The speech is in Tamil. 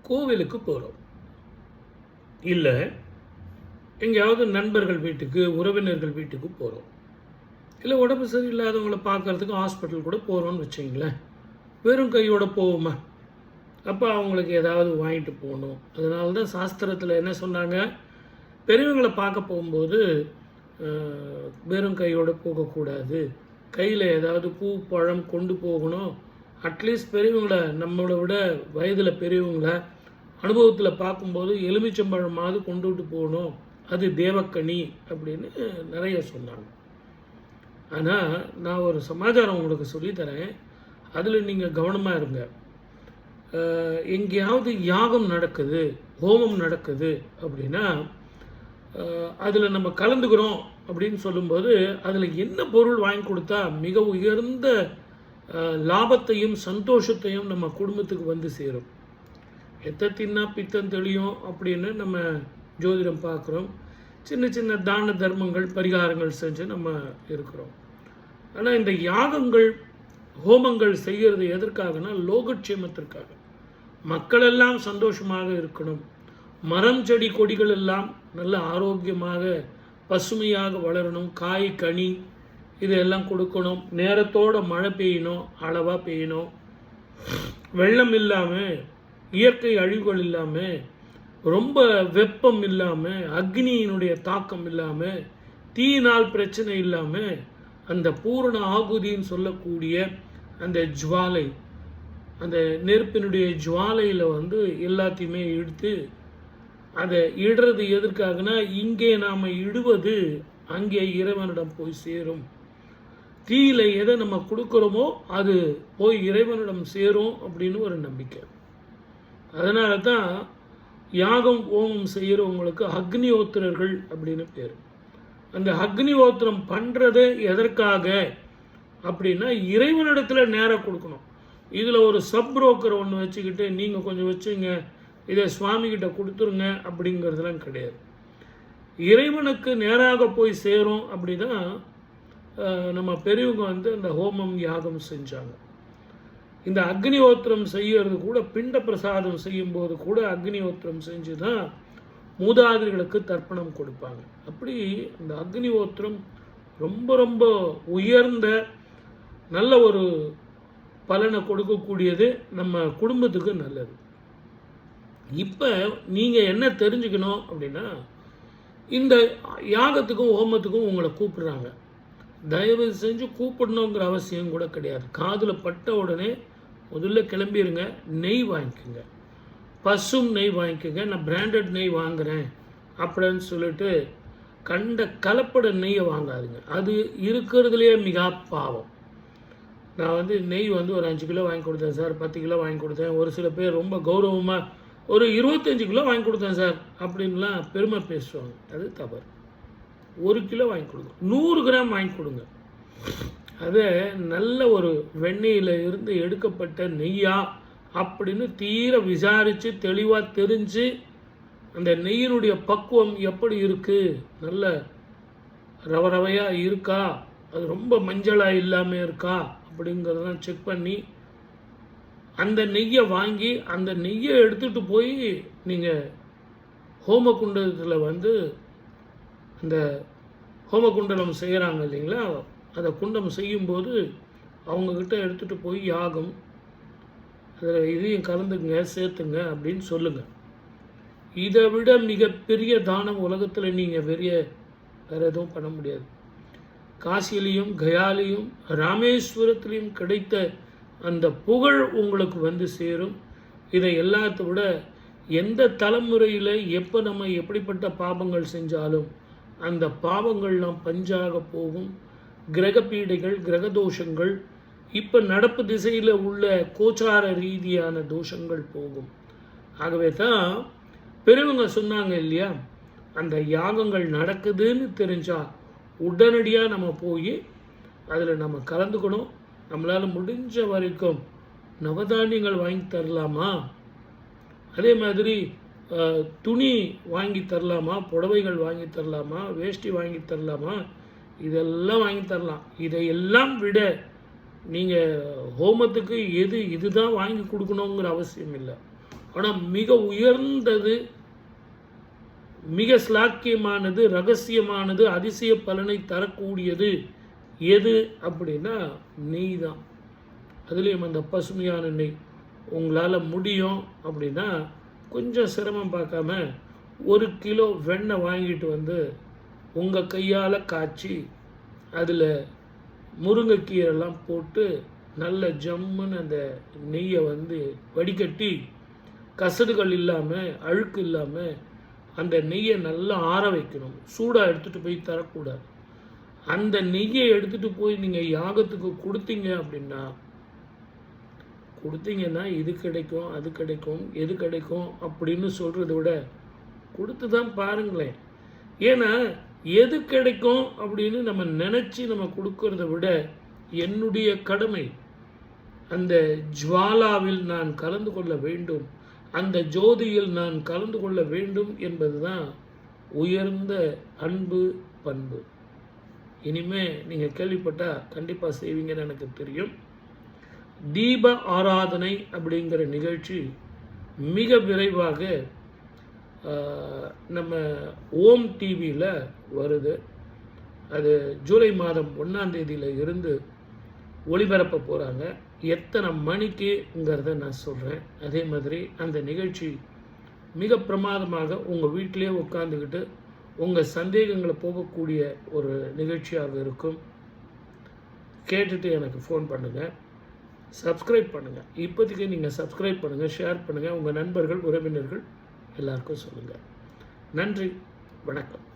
கோவிலுக்கு போகிறோம், இல்லை எங்கேயாவது நண்பர்கள் வீட்டுக்கு உறவினர்கள் வீட்டுக்கு போகிறோம், இல்லை உடம்பு சரியில்லாதவங்களை பார்க்குறதுக்கு ஹாஸ்பிட்டல் கூட போகிறோன்னு வச்சிங்களேன். வெறும் கையோடு போவோமா? அப்போ அவங்களுக்கு ஏதாவது வாங்கிட்டு போகணும். அதனால தான் சாஸ்திரத்தில் என்ன சொன்னாங்க, பெரியவங்களை பார்க்க போகும்போது வெறும் கையோடு போகக்கூடாது, கையில் ஏதாவது பூ பழம் கொண்டு போகணும். அட்லீஸ்ட் பெரியவங்களை, நம்மளை விட வயதில் பெரியவங்களை அனுபவத்தில் பார்க்கும்போது எலுமிச்சம்பழமாவது கொண்டுட்டு போகணும், அது தேவக்கனி அப்படின்னு நிறைய சொன்னாங்க. ஆனால் நான் ஒரு சமாச்சாரம் உங்களுக்கு சொல்லித்தரேன், அதில் நீங்கள் கவனமாக இருங்க. எங்கேயாவது யாகம் நடக்குது, ஹோமம் நடக்குது அப்படின்னா அதில் நம்ம கலந்துக்கிறோம் அப்படின்னு சொல்லும்போது அதில் என்ன பொருள் வாங்கி கொடுத்தா மிக உயர்ந்த லாபத்தையும் சந்தோஷத்தையும் நம்ம குடும்பத்துக்கு வந்து சேரும். எத்த தின்னா பித்தம் தெளியும் அப்படின்னு நம்ம ஜோதிடம் பார்க்குறோம். சின்ன சின்ன தான தர்மங்கள் பரிகாரங்கள் செஞ்சு நம்ம இருக்கிறோம். ஆனால் இந்த யாகங்கள் ஹோமங்கள் செய்கிறது எதற்காகனா லோகக்ஷேமத்திற்காக. மக்களெல்லாம் சந்தோஷமாக இருக்கணும், மரம் செடி கொடிகள் எல்லாம் நல்ல ஆரோக்கியமாக பசுமையாக வளரணும், காய் கனி இதெல்லாம் கொடுக்கணும், நேரத்தோடு மழை பெய்யணும், அளவாக பெய்யணும், வெள்ளம் இல்லாமல் இயற்கை அழிவுகள் இல்லாமல், ரொம்ப வெப்பம் இல்லாமல், அக்னியினுடைய தாக்கம் இல்லாமல், தீயினால் பிரச்சனை இல்லாமல், அந்த பூரண ஆகுதின்னு சொல்லக்கூடிய அந்த ஜுவாலை, அந்த நெருப்பினுடைய ஜுவாலையில் வந்து எல்லாத்தையுமே இழுத்து அதை இடுறது எதற்காகனா இங்கே நாம் இடுவது அங்கே இறைவனிடம் போய் சேரும். தீயில எதை நம்ம கொடுக்குறோமோ அது போய் இறைவனிடம் சேரும் அப்படின்னு ஒரு நம்பிக்கை. அதனால தான் யாகம் ஹோமம் செய்கிறவங்களுக்கு அக்னிஹோத்திரர்கள் அப்படின்னு பேர். அந்த அக்னிஹோத்திரம் பண்ணுறது எதற்காக அப்படின்னா இறைவனிடத்தில் நேராக கொடுக்கணும். இதில் ஒரு சப் புரோக்கர் ஒன்று வச்சுக்கிட்டு நீங்கள் கொஞ்சம் வச்சுங்க, இதை சுவாமிகிட்ட கொடுத்துருங்க அப்படிங்கிறதுலாம் கிடையாது. இறைவனுக்கு நேராக போய் சேரும். அப்படி தான் நம்ம பெரியவங்க வந்து அந்த ஹோமம் யாகம் செஞ்சாங்க. இந்த அக்னிஹோத்திரம் செய்யறது கூட பிண்ட பிரசாதம் செய்யும்போது கூட அக்னிஹோத்திரம் செஞ்சு தான் மூதாதிரிகளுக்கு தர்ப்பணம் கொடுப்பாங்க. அப்படி இந்த அக்னிஹோத்திரம் ரொம்ப ரொம்ப உயர்ந்த நல்ல ஒரு பலனை கொடுக்கக்கூடியது, நம்ம குடும்பத்துக்கு நல்லது. இப்போ நீங்கள் என்ன தெரிஞ்சுக்கணும் அப்படின்னா, இந்த யாகத்துக்கும் ஹோமத்துக்கும் உங்களை கூப்பிடுறாங்க, தயவு செஞ்சு கூப்பிடணுங்கிற அவசியம் கூட கிடையாது. காதில் பட்ட உடனே முதல்ல கிளம்பிடுங்க, நெய் வாங்கிக்கோங்க, பசும் நெய் வாங்கிக்கோங்க. நான் பிராண்டட் நெய் வாங்குகிறேன் அப்படின்னு சொல்லிட்டு கண்ட கலப்பட நெய்யை வாங்காதுங்க, அது இருக்கிறதுலையே மிக பாவம். நான் வந்து நெய் வந்து ஒரு 5 கிலோ வாங்கி கொடுத்தேன் சார், 10 கிலோ வாங்கி கொடுத்தேன். ஒரு சில பேர் ரொம்ப கௌரவமாக ஒரு 25 கிலோ வாங்கி கொடுத்தேன் சார் அப்படின்லாம் பெருமை பேசுவாங்க. அது தவறு. 1 கிலோ வாங்கி கொடுங்க, 100 கிராம் வாங்கி கொடுங்க. அதை நல்ல ஒரு வெண்ணெயில் இருந்து எடுக்கப்பட்ட நெய்யா அப்படின்னு தீர விசாரித்து தெளிவாக தெரிஞ்சு அந்த நெய்யினுடைய பக்குவம் எப்படி இருக்குது, நல்ல ரவ ரவையாக இருக்கா, அது ரொம்ப மஞ்சளாக இல்லாமல் இருக்கா அப்படிங்கிறதெல்லாம் செக் பண்ணி அந்த நெய்யை வாங்கி அந்த நெய்யை எடுத்துகிட்டு போய் நீங்கள் ஹோமகுண்டத்தில் வந்து அந்த ஹோமகுண்டலம் செய்கிறாங்க இல்லைங்களா, அதை குண்டம் செய்யும்போது அவங்கக்கிட்ட எடுத்துகிட்டு போய் யாகம் அதில் இதையும் கலந்துங்க சேர்த்துங்க அப்படின்னு சொல்லுங்கள். இதை விட மிகப்பெரிய தானம் உலகத்தில் நீங்கள் வேறு எதுவும் பண்ண முடியாது. காசியிலையும் கயாலையும் ராமேஸ்வரத்திலையும் கிடைத்த அந்த புகழ் உங்களுக்கு வந்து சேரும். இதை எல்லாத்த விட எந்த தலைமுறையில் எப்போ நம்ம எப்படிப்பட்ட பாபங்கள் செஞ்சாலும் அந்த பாவங்கள்லாம் பஞ்சாக போகும். கிரக பீடைகள், கிரக தோஷங்கள், இப்போ நடப்பு திசையில் உள்ள கோச்சார ரீதியான தோஷங்கள் போகும். ஆகவே தான் பெரியவங்க சொன்னாங்க இல்லையா, அந்த யாகங்கள் நடக்குதுன்னு தெரிஞ்சால் உடனடியாக நம்ம போய் அதில் நம்ம கலந்துக்கணும். நம்மளால் முடிஞ்ச வரைக்கும் நவதானியங்கள் வாங்கி தரலாமா, அதே மாதிரி துணி வாங்கி தரலாமா, புடவைகள் வாங்கி தரலாமா, வேஷ்டி வாங்கி தரலாமா, இதெல்லாம் வாங்கி தரலாம். இதையெல்லாம் விட நீங்கள் ஹோமத்துக்கு இதுதான் வாங்கி கொடுக்கணுங்கிற அவசியம் இல்லை. ஆனால் மிக உயர்ந்தது, மிக ஸ்லாக்கியமானது, ரகசியமானது, அதிசய பலனை தரக்கூடியது எது அப்படின்னா நெய் தான். அதுலேயும் அந்த பசுமையான நெய். உங்களால் முடியும் அப்படின்னா கொஞ்சம் சிரமம் பார்க்காம 1 கிலோ வெண்ணெய் வாங்கிட்டு வந்து உங்கள் கையால் காய்ச்சி அதில் முருங்கைக்கீரைலாம் போட்டு நல்ல ஜம்முன்னு அந்த நெய்யை வந்து வடிகட்டி கசடுகள் இல்லாமல், அழுக்கு இல்லாமல் அந்த நெய்யை நல்லா ஆற வைக்கணும். சூடாக எடுத்துகிட்டு போய் தரக்கூடாது. அந்த நெய்யை எடுத்துகிட்டு போய் நீங்கள் யாகத்துக்கு கொடுத்தீங்கன்னா இது கிடைக்கும், அது கிடைக்கும், எது கிடைக்கும் அப்படின்னு சொல்கிறத விட கொடுத்து தான் பாருங்களேன். ஏன்னா எது கிடைக்கும் அப்படின்னு நம்ம நினச்சி நம்ம கொடுக்கறத விட என்னுடைய கடமை அந்த ஜுவாலாவில் நான் கலந்து கொள்ள வேண்டும், அந்த ஜோதியில் நான் கலந்து கொள்ள வேண்டும் என்பது தான் உயர்ந்த அன்பு பண்பு. இனிமே நீங்கள் கேள்விப்பட்டால் கண்டிப்பாக செய்வீங்கன்னு எனக்கு தெரியும். தீப ஆராதனை அப்படிங்கிற நிகழ்ச்சி மிக விரைவாக நம்ம ஓம் டிவியில் வருது. அது ஜூலை மாதம் 1ஆம் தேதியில் இருந்து ஒளிபரப்ப போகிறாங்க. எத்தனை மணிக்குங்கிறத நான் சொல்கிறேன். அதே மாதிரி அந்த நிகழ்ச்சி மிக பிரமாதமாக உங்கள் வீட்டிலே உட்காந்துக்கிட்டு உங்கள் சந்தேகங்களை போகக்கூடிய ஒரு நிகழ்ச்சியாக இருக்கும். கேட்டுட்டு எனக்கு ஃபோன் பண்ணுங்கள், சப்ஸ்கிரைப் பண்ணுங்கள். இப்போதைக்கு நீங்கள் சப்ஸ்கிரைப் பண்ணுங்கள், ஷேர் பண்ணுங்கள், உங்கள் நண்பர்கள், உறவினர்கள் எல்லாருக்கும் சொல்லுங்கள். நன்றி, வணக்கம்.